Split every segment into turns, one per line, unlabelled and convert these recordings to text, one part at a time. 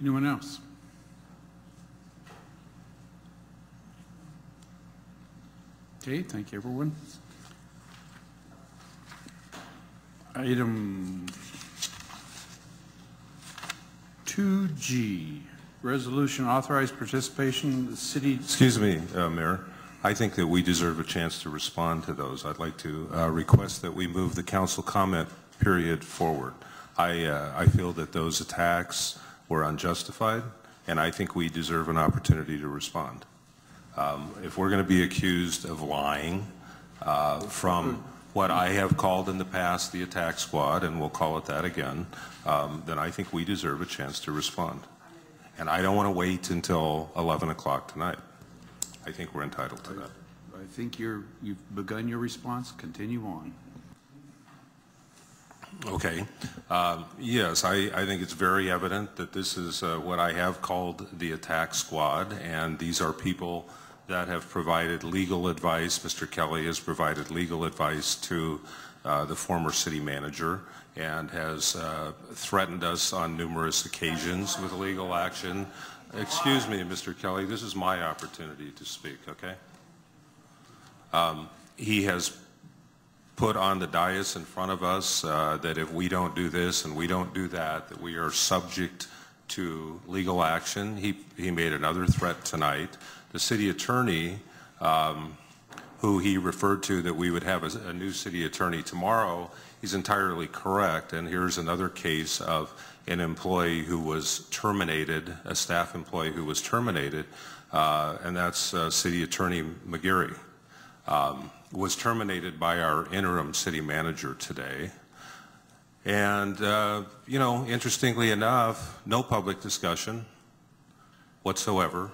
Anyone else? Okay, thank you, everyone. Item 2G, resolution authorized participation of the city.
Excuse me, Mayor. I think that we deserve a chance to respond to those. I'd like to request that we move the council comment period forward. I feel that those attacks were unjustified, and I think we deserve an opportunity to respond. If we're going to be accused of lying from what I have called in the past the attack squad, and we'll call it that again, then I think we deserve a chance to respond. And I don't want to wait until 11 o'clock tonight. I think we're entitled to that.
I think you've begun your response. Continue on.
Okay. Yes, I think it's very evident that this is what I have called the attack squad, and these are people that have provided legal advice. Mr. Kelly has provided legal advice to the former city manager and has threatened us on numerous occasions with legal action. Excuse me, Mr. Kelly, this is my opportunity to speak, okay? He has put on the dais in front of us that if we don't do this and we don't do that, that we are subject to legal action. He made another threat tonight. The city attorney, who he referred to that we would have a new city attorney tomorrow, he's entirely correct. And here's another case of an employee who was terminated, a staff employee who was terminated, and that's City Attorney McGarry. Was terminated by our interim city manager today. And, you know, interestingly enough, no public discussion whatsoever.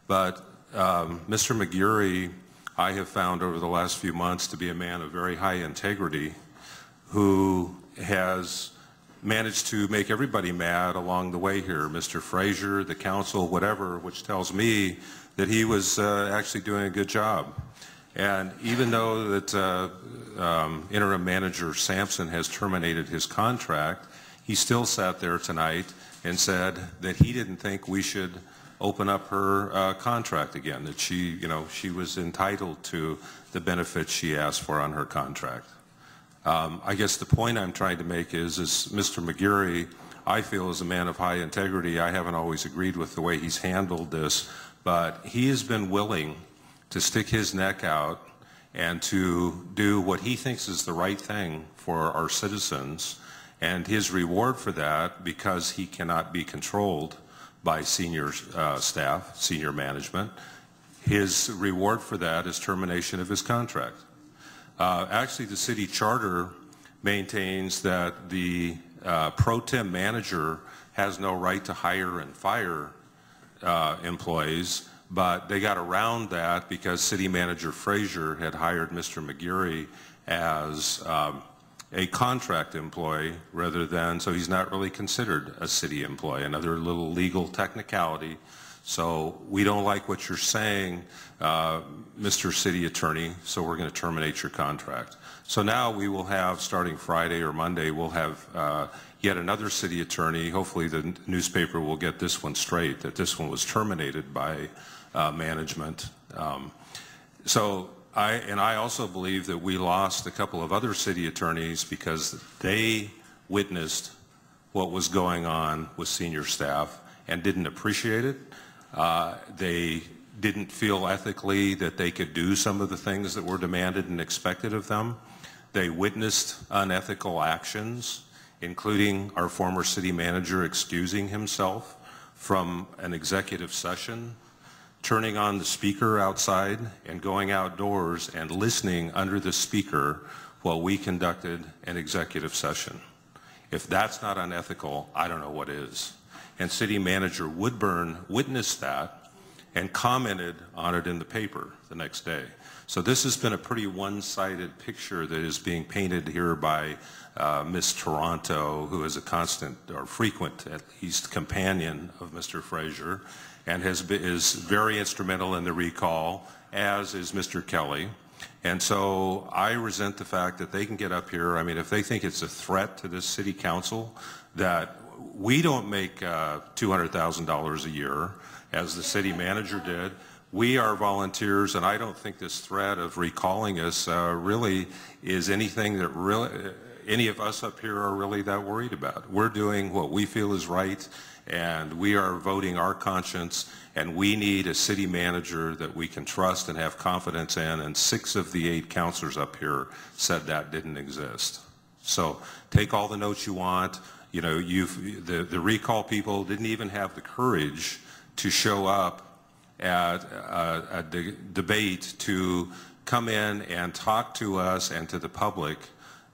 But Mr. McGarry, I have found over the last few months to be a man of very high integrity who has managed to make everybody mad along the way here. Mr. Frazier, the council, whatever, which tells me that he was actually doing a good job. And even though that interim manager Sampson has terminated his contract, he still sat there tonight and said that he didn't think we should open up her contract again, that she was entitled to the benefits she asked for on her contract. I guess the point I'm trying to make is Mr. McGarry, I feel, is a man of high integrity. I haven't always agreed with the way he's handled this, but he has been willing to stick his neck out and to do what he thinks is the right thing for our citizens. And his reward for that, because he cannot be controlled by senior staff, senior management, his reward for that is termination of his contract. Actually, the city charter maintains that the pro tem manager has no right to hire and fire employees, but they got around that because City Manager Frazier had hired Mr. McGarry as a contract employee rather than, so he's not really considered a city employee, another little legal technicality. So we don't like what you're saying, Mr. City Attorney, so we're going to terminate your contract. So now we will have, starting Friday or Monday, we'll have yet another city attorney. Hopefully the newspaper will get this one straight, that this one was terminated by management. I also believe that we lost a couple of other city attorneys because they witnessed what was going on with senior staff and didn't appreciate it. They didn't feel ethically that they could do some of the things that were demanded and expected of them. They witnessed unethical actions, including our former city manager excusing himself from an executive session, turning on the speaker outside and going outdoors and listening under the speaker while we conducted an executive session. If that's not unethical, I don't know what is. And City Manager Woodburn witnessed that and commented on it in the paper the next day. So this has been a pretty one-sided picture that is being painted here by Miss Toronto, who is a constant or frequent, at least, companion of Mr. Frazier, and is very instrumental in the recall, as is Mr. Kelly. And so I resent the fact that they can get up here. I mean, if they think it's a threat to this city council that we don't make $200,000 a year as the city manager did. We are volunteers, and I don't think this threat of recalling us really is anything that really any of us up here are really that worried about. We're doing what we feel is right, and we are voting our conscience, and we need a city manager that we can trust and have confidence in, and 6 of the 8 councilors up here said that didn't exist. So take all the notes you want. You know, the recall people didn't even have the courage to show up at a debate to come in and talk to us and to the public.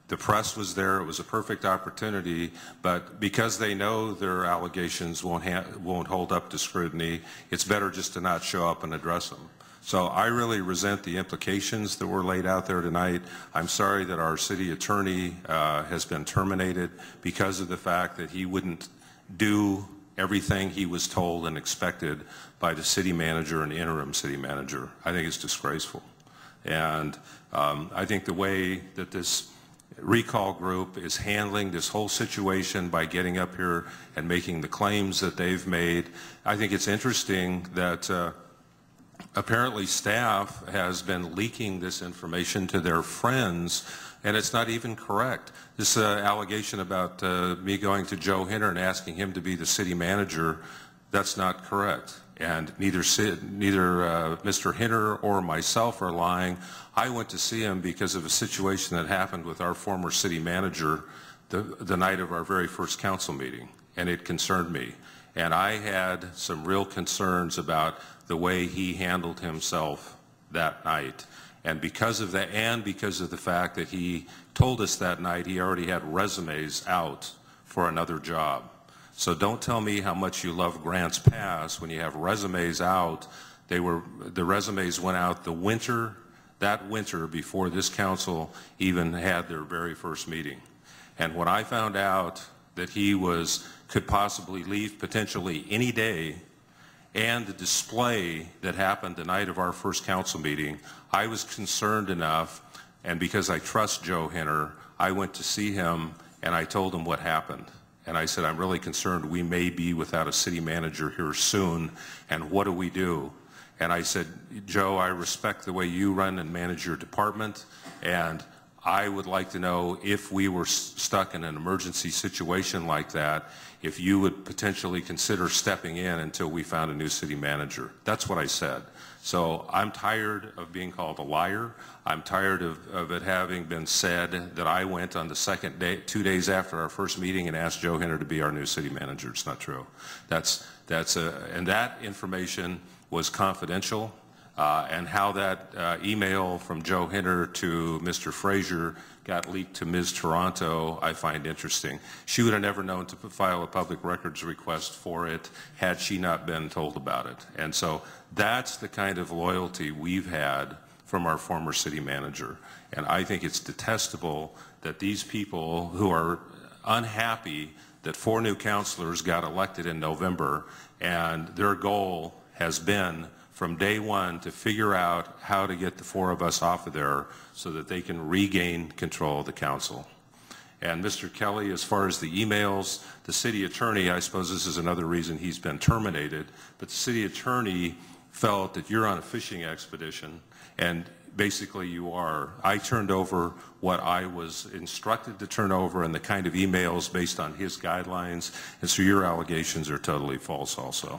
The press was there. It was a perfect opportunity, but because they know their allegations won't hold up to scrutiny, it's better just to not show up and address them. So I really resent the implications that were laid out there tonight. I'm sorry that our city attorney has been terminated because of the fact that he wouldn't do everything he was told and expected by the city manager and interim city manager. I think it's disgraceful. And I think the way that this recall group is handling this whole situation by getting up here and making the claims that they've made, I think it's interesting that apparently staff has been leaking this information to their friends, and it's not even correct. This allegation about me going to Joe Hinner and asking him to be the city manager, that's not correct. And neither Mr. Hinner or myself are lying. I went to see him because of a situation that happened with our former city manager the night of our very first council meeting, and it concerned me. And I had some real concerns about the way he handled himself that night. And because of that, and because of the fact that he told us that night he already had resumes out for another job. So don't tell me how much you love Grants Pass when you have resumes out. The resumes went out that winter before this council even had their very first meeting. And when I found out that he could possibly leave potentially any day, and the display that happened the night of our first council meeting, I was concerned enough, and because I trust Joe Hinner, I went to see him and I told him what happened. And I said, I'm really concerned we may be without a city manager here soon, and what do we do? And I said, Joe, I respect the way you run and manage your department, and I would like to know if we were stuck in an emergency situation like that, if you would potentially consider stepping in until we found a new city manager. That's what I said. So I'm tired of being called a liar. I'm tired of it having been said that I went on the second day, 2 days after our first meeting, and asked Joe Hinner to be our new city manager. It's not true. And that information was confidential. And how that email from Joe Hinner to Mr. Frazier got leaked to Ms. Toronto, I find interesting. She would have never known to file a public records request for it had she not been told about it. And so that's the kind of loyalty we've had from our former city manager. And I think it's detestable that these people who are unhappy that 4 new councilors got elected in November, and their goal has been from day one to figure out how to get the 4 of us off of there so that they can regain control of the council. And Mr. Kelly, as far as the emails, the city attorney, I suppose this is another reason he's been terminated, but the city attorney felt that you're on a fishing expedition, and basically you are. I turned over what I was instructed to turn over and the kind of emails based on his guidelines, and so your allegations are totally false also.